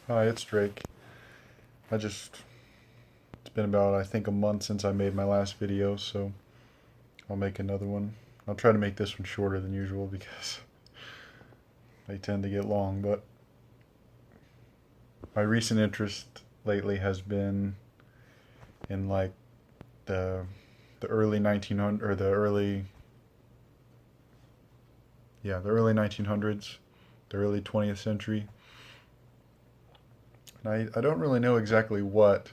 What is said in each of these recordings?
Hi, it's Drake. It's been about, I think, a month since I made my last video, so I'll make another one. I'll try to make this one shorter than usual because they tend to get long, but my recent interest lately has been in like the the early 1900 or the early 1900s, the early 20th century. And I don't really know exactly what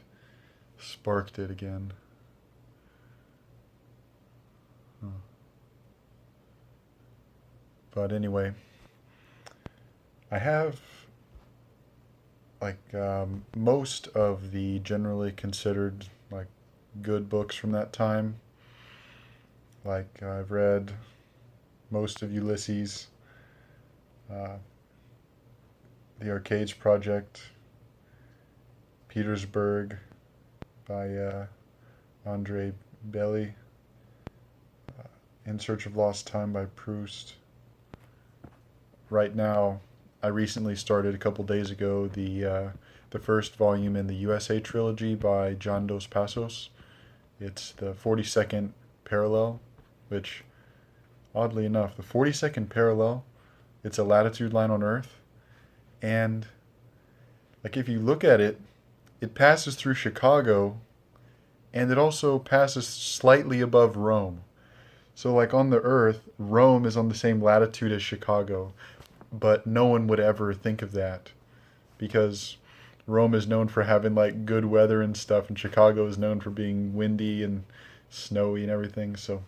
sparked it again. Huh. But anyway, I have most of the generally considered like good books from that time. Like I've read most of Ulysses, uh, The Arcades Project, Petersburg by Andre Belly, In Search of Lost Time by Proust. Right now, I recently started a couple days ago the first volume in the USA trilogy by John Dos Passos. It's the 42nd parallel, which, oddly enough, the 42nd parallel, it's a latitude line on Earth, and like if you look at it, it passes through Chicago, and it also passes slightly above Rome. So like on the Earth, Rome is on the same latitude as Chicago, but no one would ever think of that because Rome is known for having like good weather and stuff, and Chicago is known for being windy and snowy and everything. So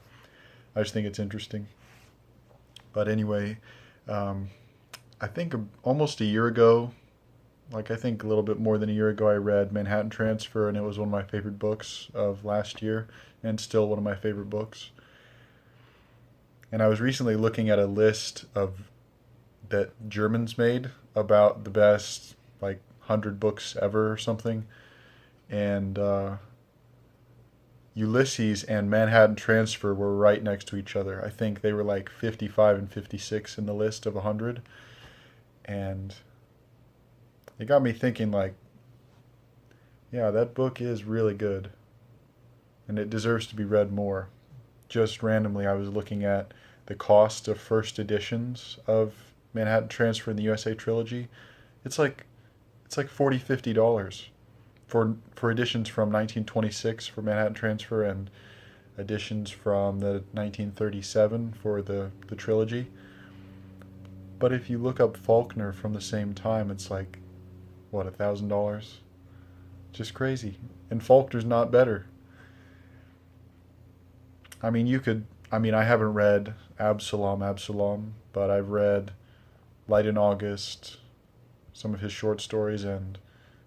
I just think it's interesting. But anyway, um, I think almost a year ago, like I think a little bit more than a year ago, I read Manhattan Transfer, and it was one of my favorite books of last year, and still one of my favorite books. And I was recently looking at a list of that Germans made about the best like 100 books ever or something, and Ulysses and Manhattan Transfer were right next to each other. I think they were like 55 and 56 in the list of 100, and it got me thinking like, yeah, that book is really good, and it deserves to be read more. Just randomly, I was looking at the cost of first editions of Manhattan Transfer in the USA trilogy. It's like it's like $40-50 for editions from 1926 for Manhattan Transfer and editions from the 1937 for the trilogy. But if you look up Faulkner from the same time, it's like what, $1,000? Just crazy. And Faulkner's not better. I mean, you could. I mean, I haven't read Absalom, but I've read Light in August, some of his short stories, and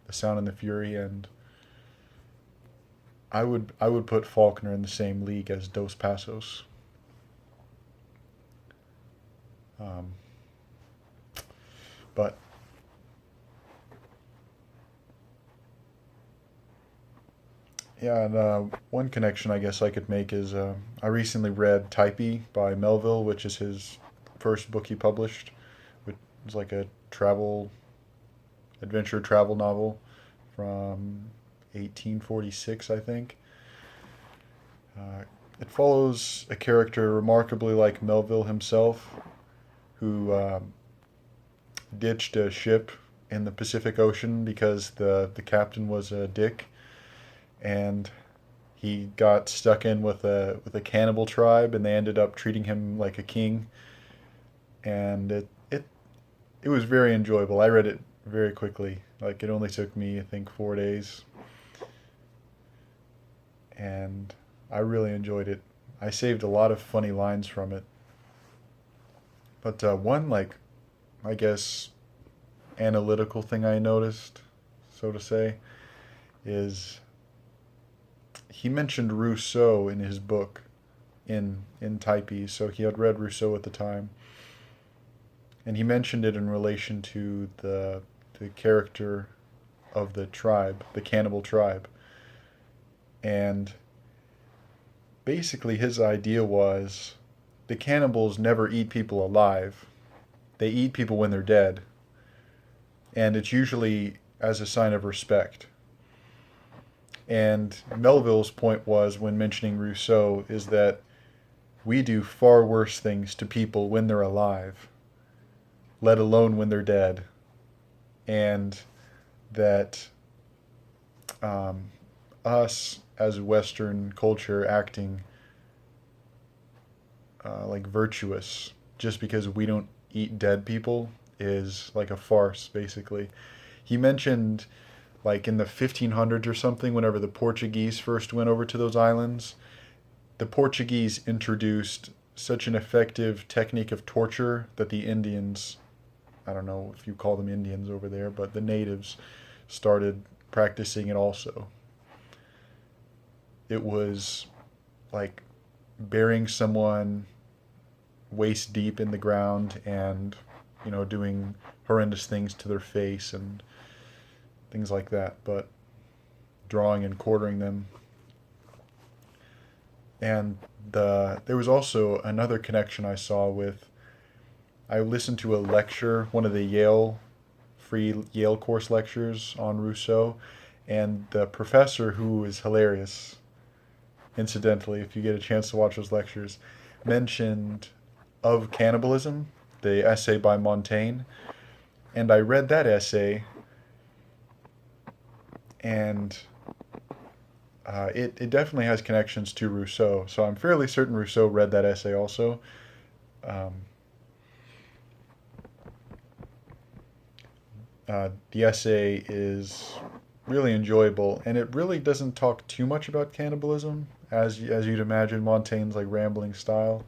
The Sound and the Fury, and I would put Faulkner in the same league as Dos Passos. Um, but yeah, and one connection I guess I could make is I recently read Typee by Melville, which is his first book he published, which is like a adventure travel novel from 1846, I think. Uh, it follows a character remarkably like Melville himself, who ditched a ship in the Pacific Ocean because the captain was a dick, and he got stuck in with a cannibal tribe, and they ended up treating him like a king. And it was very enjoyable. I read it very quickly. Like it only took me I think 4 days, and I really enjoyed it. I saved a lot of funny lines from it. But one like I guess analytical thing I noticed, so to say, is he mentioned Rousseau in his book in Typee, so he had read Rousseau at the time, and he mentioned it in relation to the character of the tribe, the cannibal tribe, and basically his idea was the cannibals never eat people alive; they eat people when they're dead, and it's usually as a sign of respect. And Melville's point was, when mentioning Rousseau, is that we do far worse things to people when they're alive, let alone when they're dead. And that us as Western culture acting like virtuous just because we don't eat dead people is like a farce, basically. He mentioned like in the 1500s or something, whenever the Portuguese first went over to those islands, the Portuguese introduced such an effective technique of torture that the Indians, I don't know if you call them Indians over there, but the natives started practicing it also. It was like burying someone waist deep in the ground and, doing horrendous things to their face and things like that, but drawing and quartering them. And there was also another connection I saw with, I listened to a lecture, one of the free Yale course lectures on Rousseau, and the professor, who is hilarious, incidentally, if you get a chance to watch those lectures, mentioned Of Cannibalism, the essay by Montaigne. And I read that essay, and it definitely has connections to Rousseau. So I'm fairly certain Rousseau read that essay also. The essay is really enjoyable, and it really doesn't talk too much about cannibalism, as you'd imagine Montaigne's like rambling style.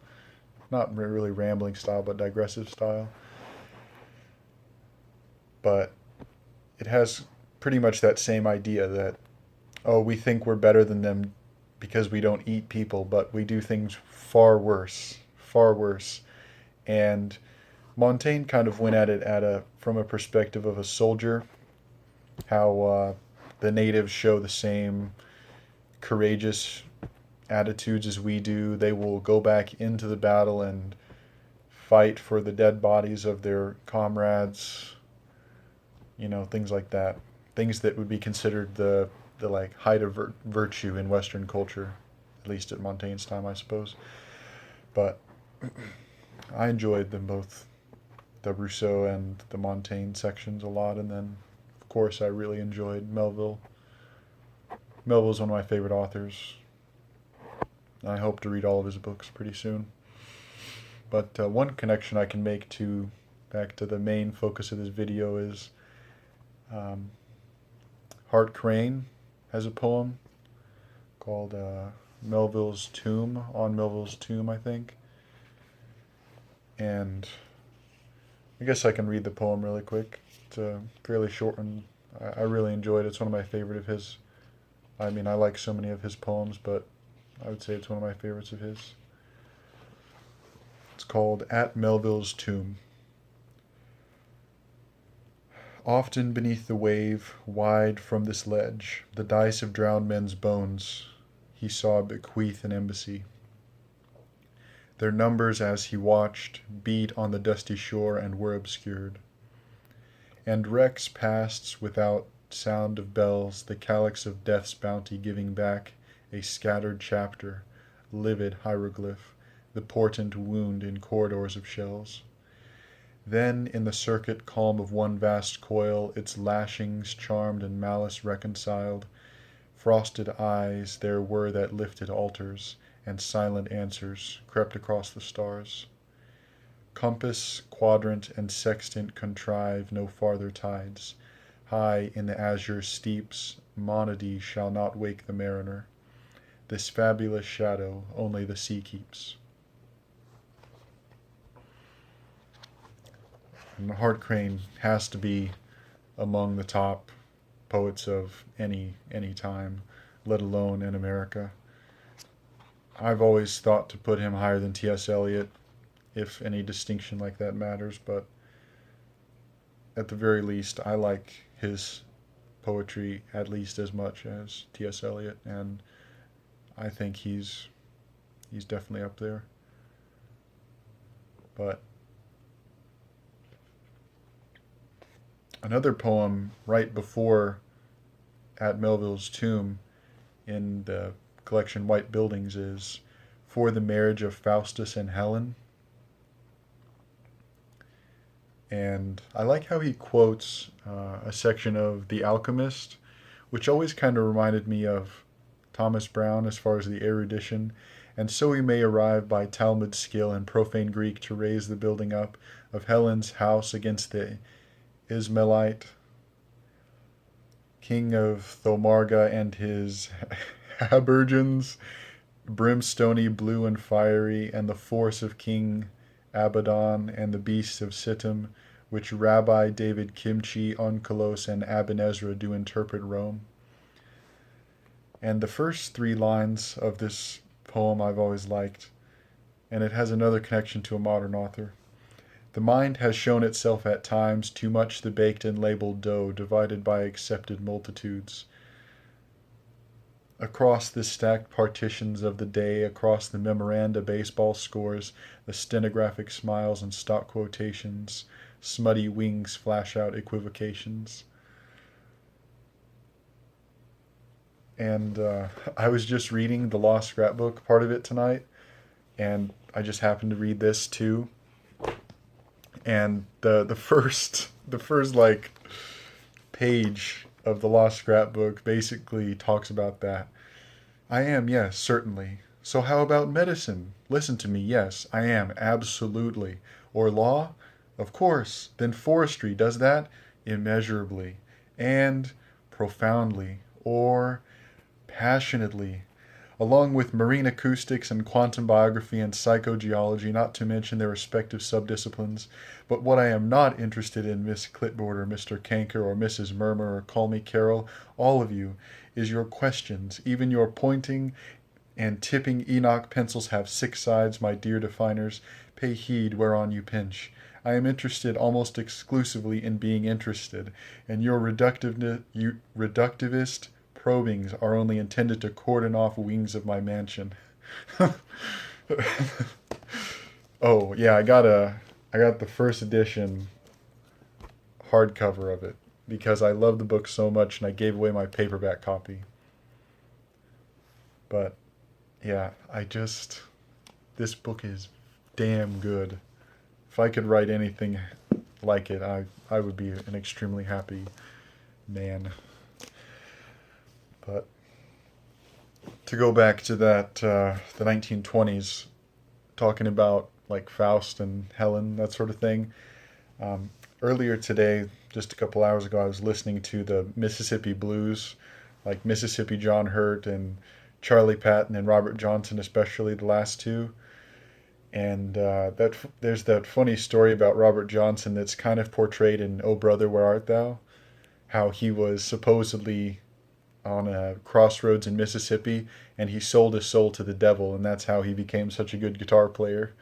Not really rambling style, but digressive style. But it has pretty much that same idea that, oh, we think we're better than them because we don't eat people, but we do things far worse, far worse. And Montaigne kind of went at it from a perspective of a soldier, how the natives show the same courageous attitudes as we do. They will go back into the battle and fight for the dead bodies of their comrades, things like that. Things that would be considered the like height of virtue in Western culture, at least at Montaigne's time, I suppose. But I enjoyed them both, the Rousseau and the Montaigne sections, a lot. And then, of course, I really enjoyed Melville. Melville's one of my favorite authors. I hope to read all of his books pretty soon. But one connection I can make back to the main focus of this video is Hart Crane has a poem called Melville's Tomb, on Melville's Tomb, I think. And I guess I can read the poem really quick. It's fairly short, and I really enjoyed it. It's one of my favorite of his. I mean, I like so many of his poems, but I would say it's one of my favorites of his. It's called At Melville's Tomb. Often beneath the wave, wide from this ledge, the dice of drowned men's bones he saw bequeath an embassy. Their numbers, as he watched, beat on the dusty shore and were obscured. And wrecks passed without sound of bells, the calyx of death's bounty giving back a scattered chapter, livid hieroglyph, the portent wound in corridors of shells. Then in the circuit calm of one vast coil, its lashings charmed and malice reconciled, frosted eyes there were that lifted altars, and silent answers crept across the stars. Compass, quadrant, and sextant contrive no farther tides. High in the azure steeps, monody shall not wake the mariner. This fabulous shadow only the sea keeps. And Hart Crane has to be among the top poets of any time, let alone in America. I've always thought to put him higher than T.S. Eliot, if any distinction like that matters, but at the very least, I like his poetry at least as much as T.S. Eliot, and I think he's definitely up there. But Another poem right before At Melville's Tomb in the collection White Buildings is For the Marriage of Faustus and Helen. And I like how he quotes a section of The Alchemist, which always kind of reminded me of Thomas Browne as far as the erudition. And so we may arrive by Talmud skill and profane Greek to raise the building up of Helen's house against the Ismailite king of Thomarga and his habergeons, brimstony, blue, and fiery, and the force of King Abaddon and the beasts of Sittim, which Rabbi David Kimchi, Onkelos, and Aben Ezra do interpret Rome. And the first three lines of this poem I've always liked, and it has another connection to a modern author. The mind has shown itself at times too much the baked and labeled dough divided by accepted multitudes. Across the stacked partitions of the day, across the memoranda baseball scores, the stenographic smiles and stock quotations, smutty wings flash out equivocations. And I was just reading the Lost Scrapbook part of it tonight, and I just happened to read this too. And the first like page of the Lost Scrapbook basically talks about that. I am, yes, certainly. So how about medicine? Listen to me, yes, I am, absolutely. Or law? Of course. Then forestry does that? Immeasurably. And profoundly. Or passionately. Along with marine acoustics and quantum biography and psychogeology, not to mention their respective subdisciplines. But what I am not interested in, Miss Clipboard or Mr. Canker or Mrs. Murmur or Call Me Carol, all of you, is your questions. Even your pointing and tipping Enoch pencils have 6 sides, my dear definers. Pay heed whereon you pinch. I am interested almost exclusively in being interested, and your reductivist probings are only intended to cordon off wings of my mansion. Oh yeah, I got the first edition hardcover of it because I love the book so much, and I gave away my paperback copy. But yeah, this book is damn good. If I could write anything like it, I would be an extremely happy man. But to go back to that, the 1920s, talking about like Faust and Helen, that sort of thing. Earlier today, just a couple hours ago, I was listening to the Mississippi Blues, like Mississippi John Hurt and Charlie Patton and Robert Johnson, especially the last two. And there's that funny story about Robert Johnson that's kind of portrayed in Oh Brother, Where Art Thou? How he was supposedly on a crossroads in Mississippi, and he sold his soul to the devil, and that's how he became such a good guitar player.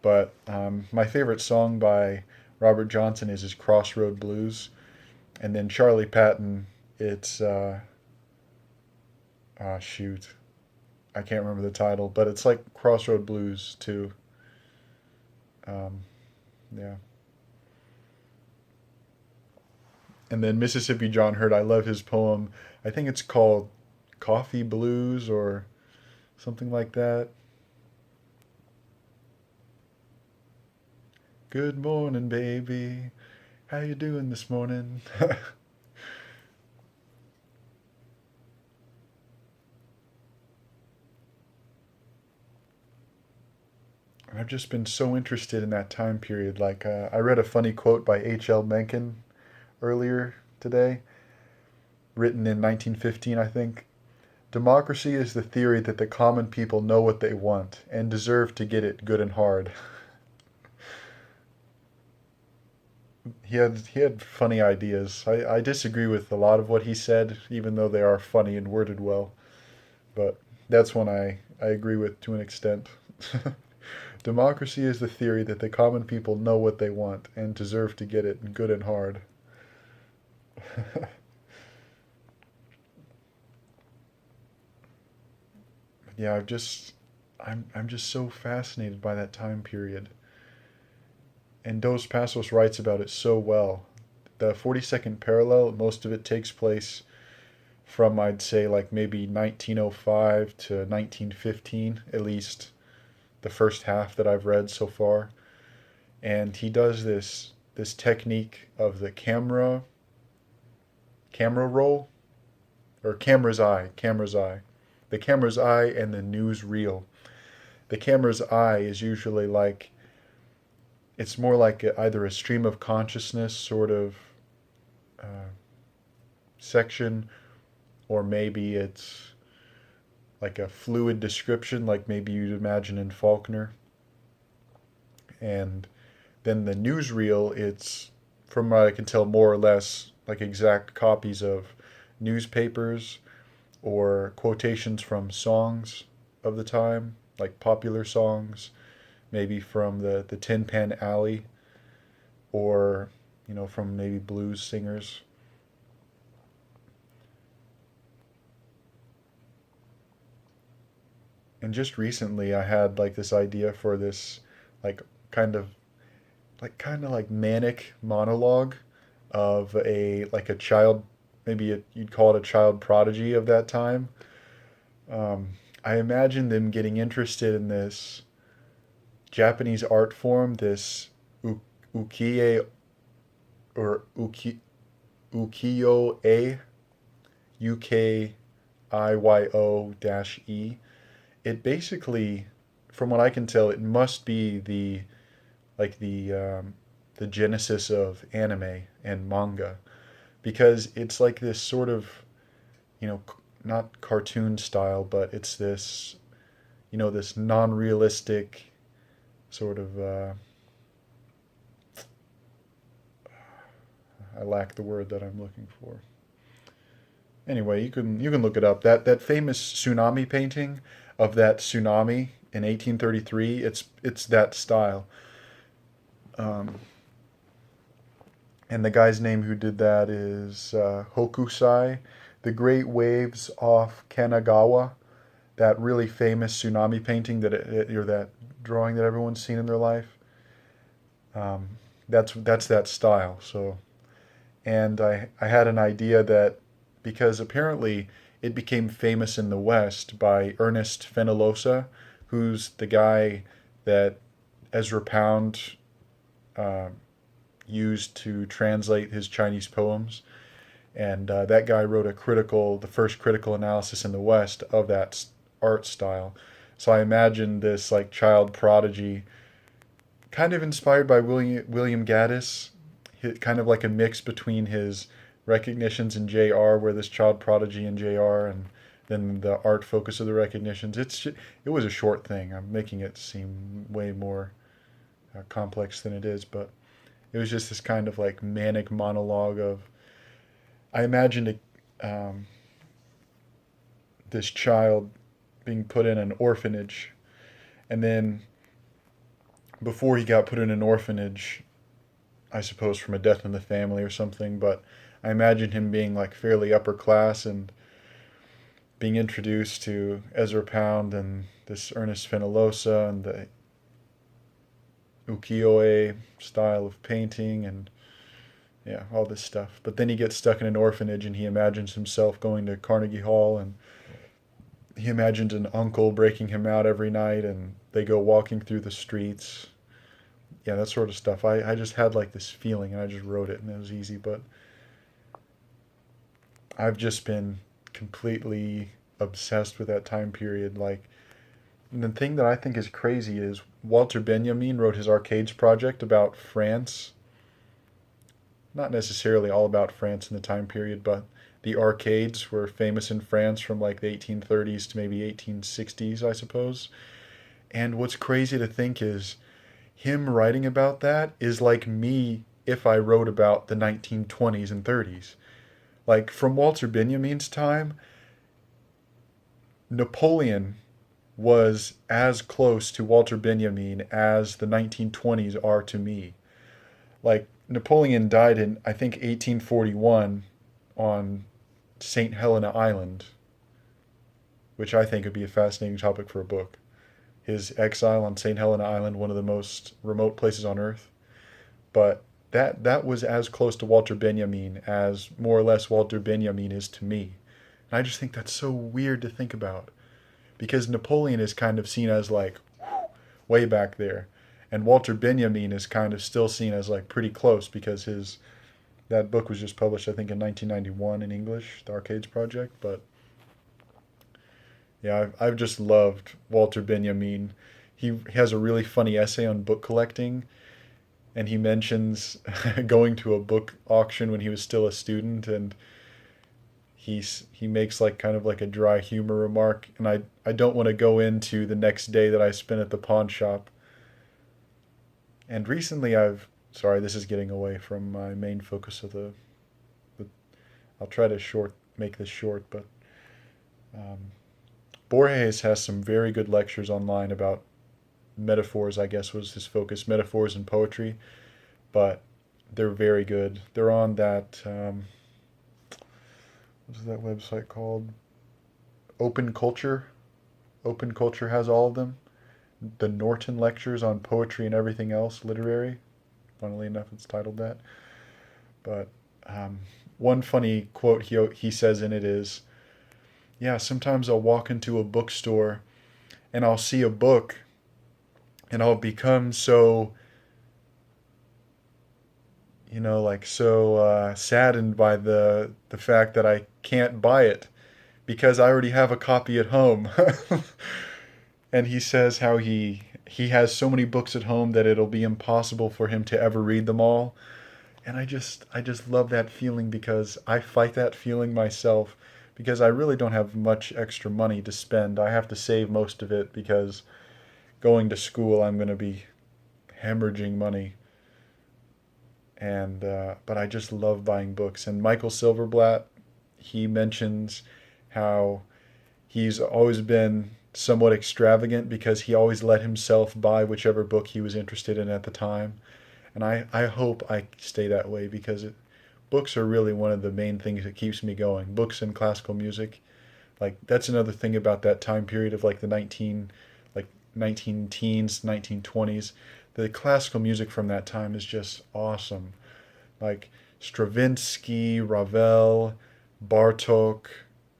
But my favorite song by Robert Johnson is his Crossroad Blues, and then Charlie Patton, it's shoot, I can't remember the title, but it's like Crossroad Blues too. Yeah. And then Mississippi John Hurt, I love his poem. I think it's called Coffee Blues or something like that. Good morning, baby. How you doing this morning? And I've just been so interested in that time period. Like, I read a funny quote by H.L. Mencken earlier today, written in 1915, I think. Democracy is the theory that the common people know what they want and deserve to get it good and hard. He had funny ideas. I disagree with a lot of what he said, even though they are funny and worded well. But that's one I agree with to an extent. Democracy is the theory that the common people know what they want and deserve to get it good and hard. Yeah, I'm just so fascinated by that time period. And Dos Passos writes about it so well. the 42nd parallel, most of it takes place from, I'd say, like maybe 1905 to 1915, at least the first half that I've read so far. And he does this technique of the camera roll, or camera's eye, the camera's eye and the news reel. The camera's eye is usually like, it's more like either a stream of consciousness sort of uh, section, or maybe it's like a fluid description, like maybe you'd imagine in Faulkner. And then the newsreel, it's, from what I can tell, more or less like exact copies of newspapers or quotations from songs of the time, like popular songs, maybe from the Tin Pan Alley, or, from maybe blues singers. And just recently I had like this idea for this, like, kind of like manic monologue of a child, maybe you'd call it a child prodigy of that time. I imagine them getting interested in this Japanese art form, this ukiyo, or ukiyo-e, UKIYO-E. It basically, from what I can tell, it must be the genesis of anime and manga, because it's like this sort of, not cartoon style, but it's this, this non-realistic sort of, I lack the word that I'm looking for. Anyway, you can look it up. That famous tsunami painting of that tsunami in 1833, it's that style. Um, and the guy's name who did that is Hokusai. The Great Waves off Kanagawa, that really famous tsunami painting or that drawing that everyone's seen in their life. Um, that's that style. So, and I had an idea that, because apparently it became famous in the West by Ernest Fenollosa, who's the guy that Ezra Pound uh, used to translate his Chinese poems. And that guy wrote the first critical analysis in the West of that art style. So I imagine this like child prodigy, kind of inspired by William Gaddis, kind of like a mix between his recognitions in J.R., where this child prodigy in J.R., and then the art focus of the recognitions. It was a short thing. I'm making it seem way more complex than it is, but it was just this kind of like manic monologue of, I imagined this child being put in an orphanage, and then before he got put in an orphanage, I suppose from a death in the family or something, but I imagine him being like fairly upper class and being introduced to Ezra Pound and this Ernest Fenollosa and the ukiyo-e style of painting, and yeah, all this stuff. But then he gets stuck in an orphanage and he imagines himself going to Carnegie Hall, and he imagines an uncle breaking him out every night, and they go walking through the streets. Yeah, that sort of stuff. I just had like this feeling and I just wrote it, and it was easy, but I've just been completely obsessed with that time period. Like, and the thing that I think is crazy is Walter Benjamin wrote his Arcades project about France. Not necessarily all about France in the time period, but the arcades were famous in France from like the 1830s to maybe 1860s, I suppose. And what's crazy to think is him writing about that is like me if I wrote about the 1920s and 30s. Like, from Walter Benjamin's time, Napoleon was as close to Walter Benjamin as the 1920s are to me. Like, Napoleon died in, I think, 1841 on St. Helena Island, which I think would be a fascinating topic for a book. His exile on St. Helena Island, one of the most remote places on Earth. But that was as close to Walter Benjamin as more or less Walter Benjamin is to me. And I just think that's so weird to think about because Napoleon is kind of seen as like way back there, and Walter Benjamin is kind of still seen as like pretty close because his that book was just published I think in 1991 in English, the Arcades Project. But yeah, I've just loved Walter Benjamin. He has a really funny essay on book collecting, and he mentions going to a book auction when he was still a student, and he makes like kind of like a dry humor remark, and I don't want to go into the next day that I spent at the pawn shop. And recently I've sorry, this is getting away from my main focus of the I'll try to make this short, but um, Borges has some very good lectures online about metaphors, I guess was his focus, metaphors and poetry, but they're very good. They're on that, what's that website called? Open Culture. Open Culture has all of them. The Norton Lectures on Poetry and Everything Else Literary. Funnily enough, it's titled that. But one funny quote he says in it is, yeah, sometimes I'll walk into a bookstore and I'll see a book and I'll become so, like so saddened by the fact that I can't buy it because I already have a copy at home. And he says how he has so many books at home that it'll be impossible for him to ever read them all. And I just love that feeling because I fight that feeling myself because I really don't have much extra money to spend. I have to save most of it because going to school I'm going to be hemorrhaging money. And but I just love buying books. And Michael Silverblatt, he mentions how he's always been somewhat extravagant because he always let himself buy whichever book he was interested in at the time. And I hope I stay that way because books are really one of the main things that keeps me going. Books and classical music. Like that's another thing about that time period of like the 19 teens, 1920s. The classical music from that time is just awesome. Like Stravinsky, Ravel, Bartok,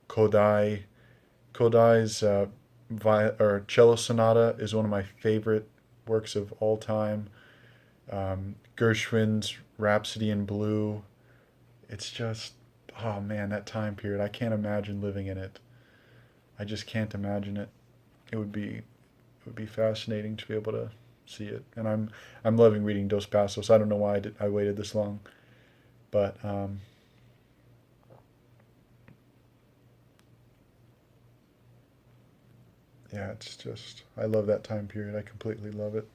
Kodai. Kodai's cello sonata is one of my favorite works of all time. Gershwin's Rhapsody in Blue. It's just, oh man, that time period. I can't imagine living in it. I just can't imagine it. It would be fascinating to be able to see it. And I'm loving reading Dos Passos. I don't know why I waited this long, but yeah, it's just I love that time period. I completely love it.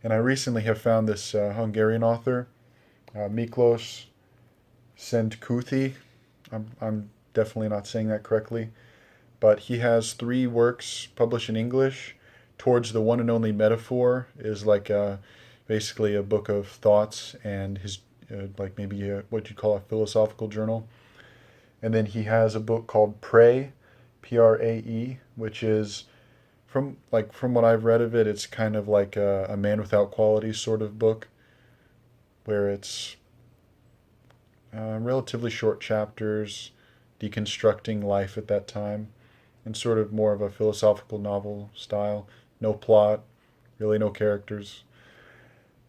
And I recently have found this Hungarian author, Miklos Szentkuthi. I'm definitely not saying that correctly, but he has three works published in English. Towards the One and Only Metaphor is like basically a book of thoughts and his like maybe what you'd call a philosophical journal. And then he has a book called Pray, Prae, which is from what I've read of it, it's kind of like a man without qualities sort of book, where it's relatively short chapters deconstructing life at that time, and sort of more of a philosophical novel style. No plot, really no characters.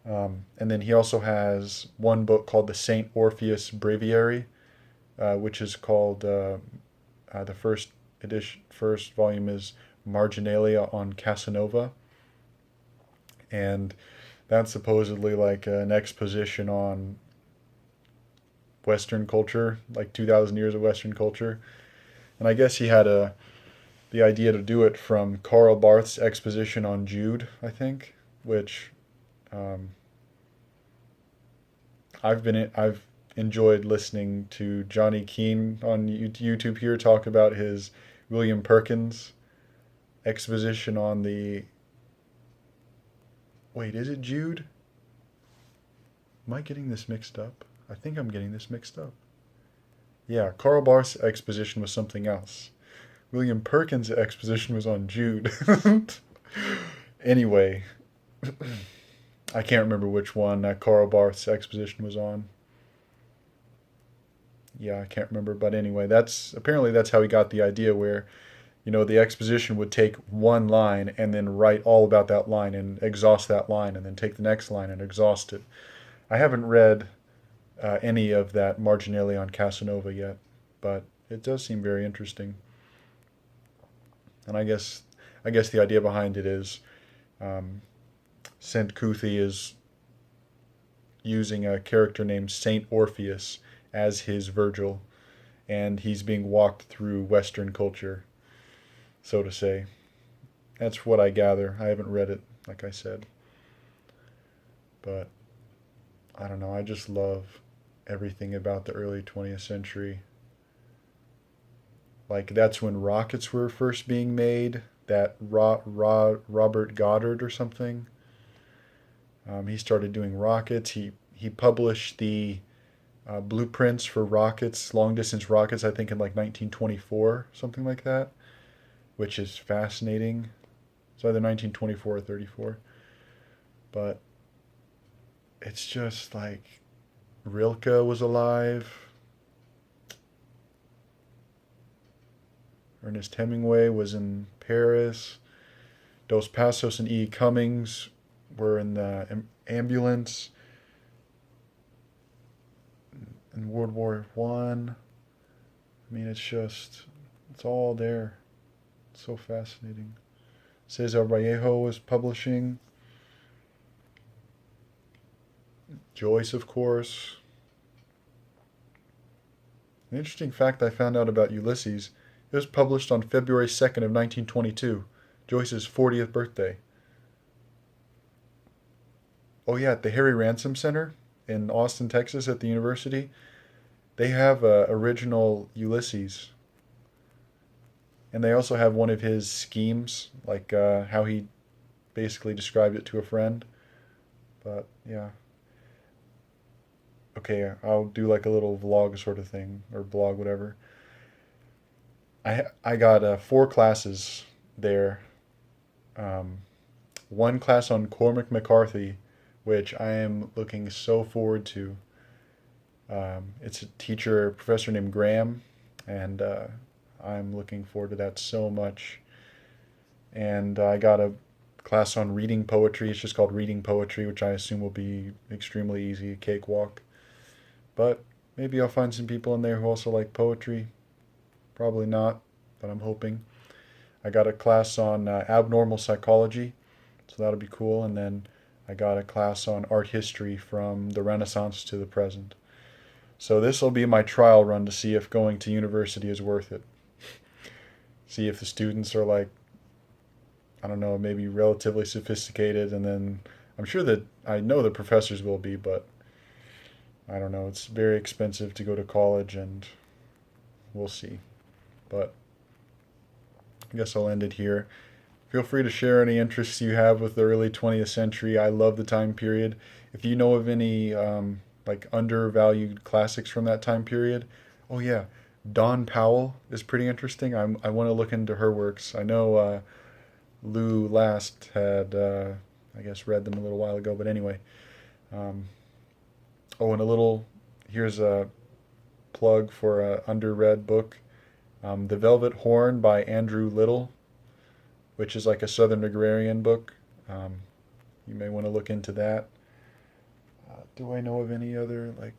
And then he also has one book called the Saint Orpheus Breviary, which is called the first volume is Marginalia on Casanova, and that's supposedly like an exposition on Western culture, like 2,000 years of Western culture. And I guess he had the idea to do it from Karl Barth's exposition on Jude, I think, which um, I've enjoyed listening to Johnny Keane on YouTube here talk about his William Perkins exposition on the. Wait, is it Jude? Am I getting this mixed up? I think I'm getting this mixed up. Yeah, Karl Barth's exposition was something else. William Perkins' exposition was on Jude. Anyway, I can't remember which one Karl Barth's exposition was on. Yeah, I can't remember, but anyway, that's apparently that's how he got the idea where, the exposition would take one line and then write all about that line and exhaust that line and then take the next line and exhaust it. I haven't read any of that marginally on Casanova yet, but it does seem very interesting. And I guess the idea behind it is Saint Cuthie is using a character named Saint Orpheus as his Virgil, and he's being walked through Western culture, so to say. That's what I gather. I haven't read it, like I said, but I don't know. I just love everything about the early 20th century. Like, that's when rockets were first being made. That Robert Goddard or something. He started doing rockets. He published the blueprints for rockets, long distance rockets, I think in like 1924, something like that, which is fascinating. It's either 1924 or 34. But it's just like Rilke was alive. Ernest Hemingway was in Paris. Dos Passos and E. Cummings were in the ambulance in World War One. I mean, it's all there. It's so fascinating. Cesar Vallejo was publishing. Joyce, of course. An interesting fact I found out about Ulysses: it was published on February 2nd of 1922, Joyce's 40th birthday. Oh yeah, at the Harry Ransom Center in Austin, Texas, at the university, they have original Ulysses, and they also have one of his schemes, like how he basically described it to a friend. But yeah, okay, I'll do like a little vlog sort of thing or blog, whatever. I got four classes there. Um, One class on Cormac McCarthy, which I am looking so forward to. It's a teacher, professor named Graham, and I'm looking forward to that so much. And I got a class on reading poetry. It's just called Reading Poetry, which I assume will be extremely easy, a cakewalk. But maybe I'll find some people in there who also like poetry. Probably not, but I'm hoping. I got a class on abnormal psychology, so that'll be cool. And then I got a class on art history from the Renaissance to the present. So this will be my trial run to see if going to university is worth it. See if the students are like, I don't know, maybe relatively sophisticated, and then I'm sure that I know the professors will be, but I don't know. It's very expensive to go to college, and we'll see. But I guess I'll end it here. Feel free to share any interests you have with the early 20th century. I love the time period. If you know of any like undervalued classics from that time period, oh yeah, Dawn Powell is pretty interesting. I want to look into her works. I know Lou Last had, I guess, read them a little while ago, but anyway. Um, oh, and here's a plug for a underread book, The Velvet Horn by Andrew Little, which is like a Southern agrarian book. You may want to look into that. Do I know of any other like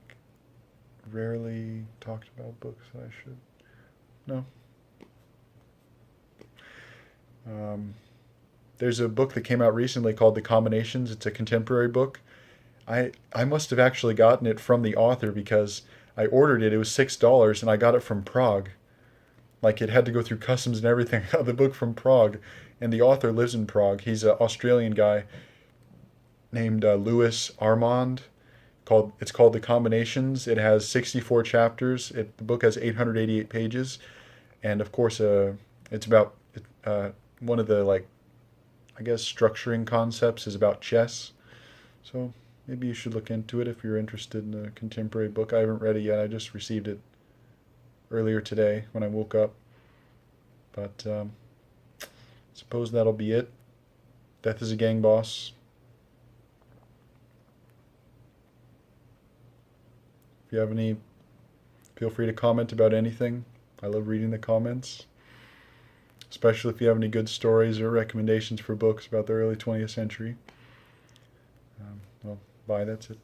rarely talked about books that I should? No. Um, there's a book that came out recently called The Combinations. It's a contemporary book. I must have actually gotten it from the author because I ordered it. It was $6 and I got it from Prague. Like it had to go through customs and everything. I got the book from Prague, and the author lives in Prague. He's an Australian guy named Louis Armand. It's called The Combinations. It has 64 chapters. The book has 888 pages, and of course, it's about one of the like I guess structuring concepts is about chess. So maybe you should look into it if you're interested in a contemporary book. I haven't read it yet. I just received it earlier today when I woke up. But suppose that'll be it. Death is a Gang Boss. If you have any, feel free to comment about anything. I love reading the comments, especially if you have any good stories or recommendations for books about the early 20th century. Well, bye, that's it.